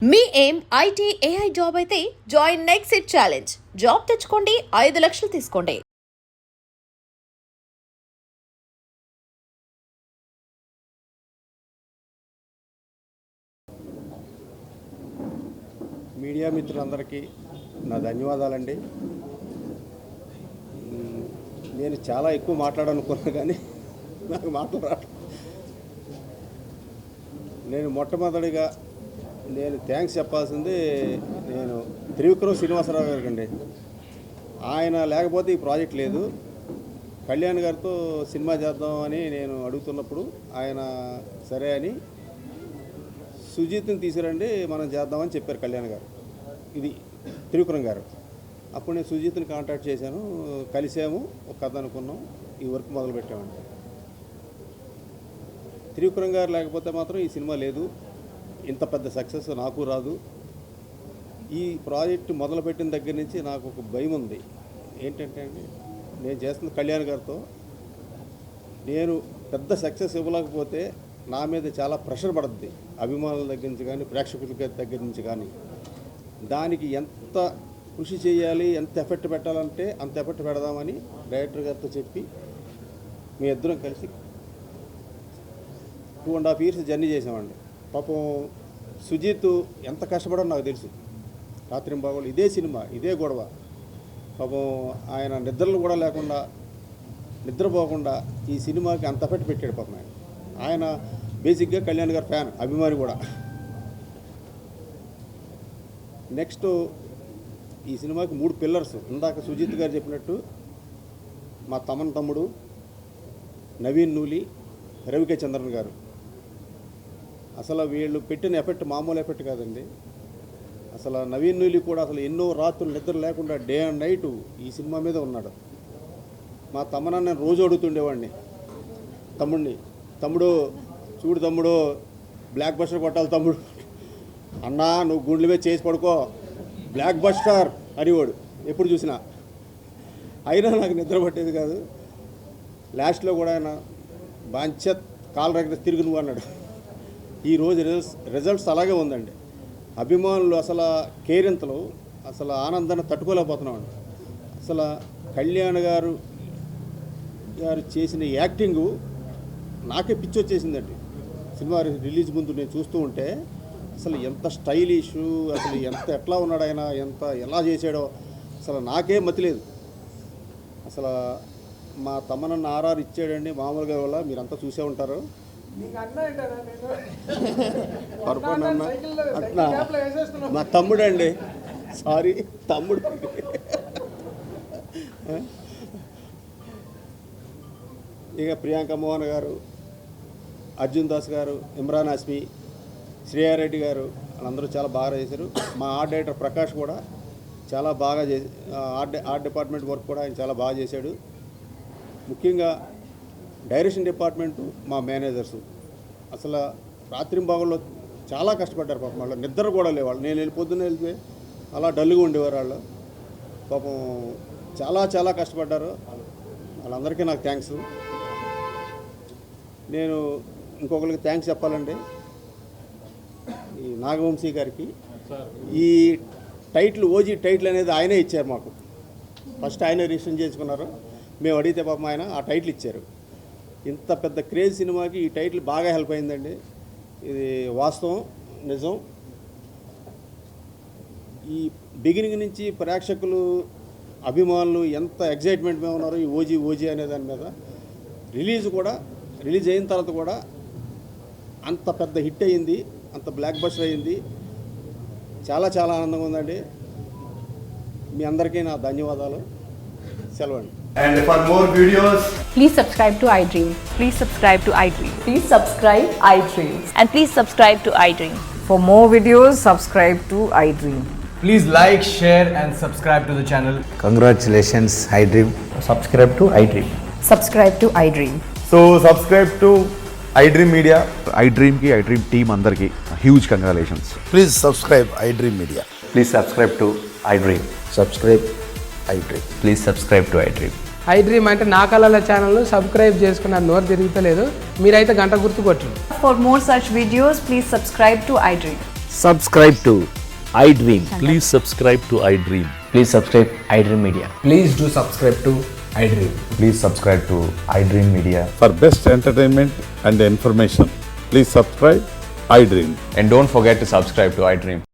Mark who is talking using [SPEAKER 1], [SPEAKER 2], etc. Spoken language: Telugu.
[SPEAKER 1] మీ ఏం ఐటీ ఏఐ జాబ్ అయితే join next it challenge. Job తెచ్చుకోండి, 5 లక్షలు తీసుకోండి.
[SPEAKER 2] మీడియా మిత్రులందరికీ నా ధన్యవాదాలండి. నేను చాలా ఎక్కువ మాట్లాడాలనుకున్నా కానీ నాకు మాటలు రావట్లేదు. నేను మొట్టమొదటిగా థ్యాంక్స్ చెప్పాల్సింది నేను త్రివిక్రమ్ శ్రీనివాసరావు గారికి అండి. ఆయన లేకపోతే ఈ ప్రాజెక్ట్ లేదు. కళ్యాణ్ గారితో సినిమా చేద్దామని నేను అడుగుతున్నప్పుడు ఆయన సరే అని సుజిత్ని తీసుకురండి మనం చేద్దామని చెప్పారు కళ్యాణ్ గారు. ఇది త్రివిక్రమ్ గారు. అప్పుడు నేను సుజిత్ని కాంటాక్ట్ చేశాను, కలిసాము, ఒక కథ అనుకున్నాం, ఈ వర్క్ మొదలుపెట్టామండి. త్రివిక్రమ్ గారు లేకపోతే మాత్రం ఈ సినిమా లేదు, ఇంత పెద్ద సక్సెస్ నాకు రాదు. ఈ ప్రాజెక్టు మొదలుపెట్టిన దగ్గర నుంచి నాకు ఒక భయం ఉంది. ఏంటంటే అండి, నేను చేస్తున్న కళ్యాణ్ గారితో నేను పెద్ద సక్సెస్ ఇవ్వలేకపోతే నా మీద చాలా ప్రెషర్ పడుతుంది, అభిమానుల దగ్గర నుంచి కానీ ప్రేక్షకుల దగ్గర నుంచి కానీ. దానికి ఎంత కృషి చేయాలి, ఎంత ఎఫెక్ట్ పెట్టాలంటే అంత ఎఫెక్ట్ పెడదామని డైరెక్టర్ గారితో చెప్పి మీ ఇద్దరం కలిసి 2.5 years జర్నీ చేసామండి. పాపం సుజిత్ ఎంత కష్టపడో నాకు తెలుసు. రాత్రింబాగోళ్ళు ఇదే సినిమా, ఇదే గొడవ. పాపం ఆయన నిద్రలు కూడా లేకుండా, నిద్రపోకుండా ఈ సినిమాకి అంత ఎఫెక్ట్ పెట్టాడు. పాపం ఆయన బేసిక్గా కళ్యాణ్ గారి ఫ్యాన్, అభిమాని కూడా. నెక్స్ట్ ఈ సినిమాకి 3 పిల్లర్స్. ఇందాక సుజిత్ గారు చెప్పినట్టు మా తమ్ముడు నవీన్ నూలి, రవికే చంద్రన్ గారు. అసలు వీళ్ళు పెట్టిన ఎఫెక్ట్ మామూలు ఎఫెక్ట్ కాదండి. అసలు నవీన్ నూలి కూడా అసలు ఎన్నో రాత్రులు నిద్ర లేకుండా డే అండ్ నైట్ ఈ సినిమా మీద ఉన్నాడు. మా తమ్మన నేను రోజు అడుగుతుండేవాడిని, తమ్ముడు చూడు తమ్ముడు, బ్లాక్ బస్టర్ కొట్టాలి తమ్ముడు, అన్నా నువ్వు గుండెల మీద చేసి పడుకో, బ్లాక్ బస్టర్ అనేవాడు ఎప్పుడు చూసినా. అయినా నాకు నిద్ర పట్టేది కాదు. లాస్ట్లో కూడా ఆయన బాంచత్ కాలు రగడ తిరిగి నువ్వు అన్నాడు. ఈరోజు రిజల్ట్స్ అలాగే ఉందండి. అభిమానులు అసలు కేరింతలు, అసలు ఆనందాన్ని తట్టుకోలేకపోతున్నామండి. అసలు కళ్యాణ్ గారు చేసిన యాక్టింగు నాకే పిచ్చి వచ్చేసిందండి. సినిమా రిలీజ్ ముందు నేను చూస్తూ ఉంటే అసలు ఎంత స్టైలిషు, అసలు ఎట్లా ఉన్నాడు ఆయన, ఎలా చేశాడో అసలు నాకే మతిలేదు. అసలు మా తమ్మనన్న ఆర్ఆర్ ఇచ్చాడండి మామూలుగా. వల్ల మీరంతా చూసే ఉంటారు. మా తమ్ముడు అండి, సారీ తమ్ముడు. ఇక ప్రియాంక మోహన్ గారు, అర్జున్ దాస్ గారు, ఇమ్రాన్ హాష్మి, శ్రేయారెడ్డి గారు వాళ్ళందరూ చాలా బాగా చేశారు. మా ఆర్ట్ డైరెక్టర్ ప్రకాష్ కూడా చాలా బాగా ఆర్ట్ డిపార్ట్మెంట్ వర్క్ కూడా ఆయన చాలా బాగా చేశాడు. ముఖ్యంగా డైరెక్షన్ డిపార్ట్మెంటు, మా మేనేజర్సు అసలు రాత్రింబాగుల్లో చాలా కష్టపడ్డారు. పాపం వాళ్ళు నిద్ర కూడా లేవాళ్ళు. నేను పొద్దున్న వెళ్తే అలా డల్గా ఉండేవారు వాళ్ళు. పాపం చాలా కష్టపడ్డారు. వాళ్ళందరికీ నాకు థ్యాంక్స్. నేను ఇంకొకరికి థ్యాంక్స్ చెప్పాలండి, ఈ నాగవంశీ గారికి. ఈ టైటిల్, ఓజీ టైటిల్ అనేది ఆయనే ఇచ్చారు మాకు. ఫస్ట్ ఆయనే రిజిస్టర్ చేసుకున్నారు. మేము అడిగితే పాపం ఆయన ఆ టైటిల్ ఇచ్చారు. ఇంత పెద్ద క్రేజ్ సినిమాకి ఈ టైటిల్ బాగా హెల్ప్ అయిందండి. ఇది వాస్తవం, నిజం. ఈ బిగినింగ్ నుంచి ప్రేక్షకులు, అభిమానులు ఎంత ఎగ్జైట్మెంట్ మీద ఉన్నారు ఈ ఓజీ అనే దాని మీద. రిలీజ్ అయిన తర్వాత కూడా అంత పెద్ద హిట్ అయ్యింది, అంత బ్లాక్ బస్టర్ అయ్యింది. చాలా ఆనందంగా ఉందండి. మీ అందరికీ నా ధన్యవాదాలు. సెలవండి.
[SPEAKER 3] And for more videos,
[SPEAKER 4] please subscribe to iDream.
[SPEAKER 5] Please subscribe to iDream.
[SPEAKER 4] Please subscribe iDream.
[SPEAKER 5] And please subscribe to iDream.
[SPEAKER 4] For more videos, subscribe to iDream.
[SPEAKER 3] please like, share and subscribe to the channel.
[SPEAKER 6] Congratulations, iDream.
[SPEAKER 3] Subscribe to iDream.
[SPEAKER 4] Subscribe to iDream.
[SPEAKER 3] So subscribe to iDream Media.
[SPEAKER 7] iDream team andarki huge congratulations.
[SPEAKER 6] Please subscribe iDream Media.
[SPEAKER 8] Please subscribe to iDream.
[SPEAKER 6] Subscribe iDream.
[SPEAKER 8] Please subscribe to iDream.
[SPEAKER 9] iDream అంటే నా కళల ఛానల్ సబ్స్క్రైబ్ చేసుకున్న నోరు తిరుగుతలేదు. మీరైతే గంట గుర్తు కొట్టండి.
[SPEAKER 5] For more such videos, please subscribe to iDream.
[SPEAKER 6] Subscribe to iDream.
[SPEAKER 8] Please subscribe to iDream.
[SPEAKER 3] Please subscribe iDream Media.
[SPEAKER 9] Please do subscribe to iDream.
[SPEAKER 3] Please subscribe to iDream Media.
[SPEAKER 7] For best entertainment and information, please subscribe iDream.
[SPEAKER 8] And don't forget to subscribe to iDream.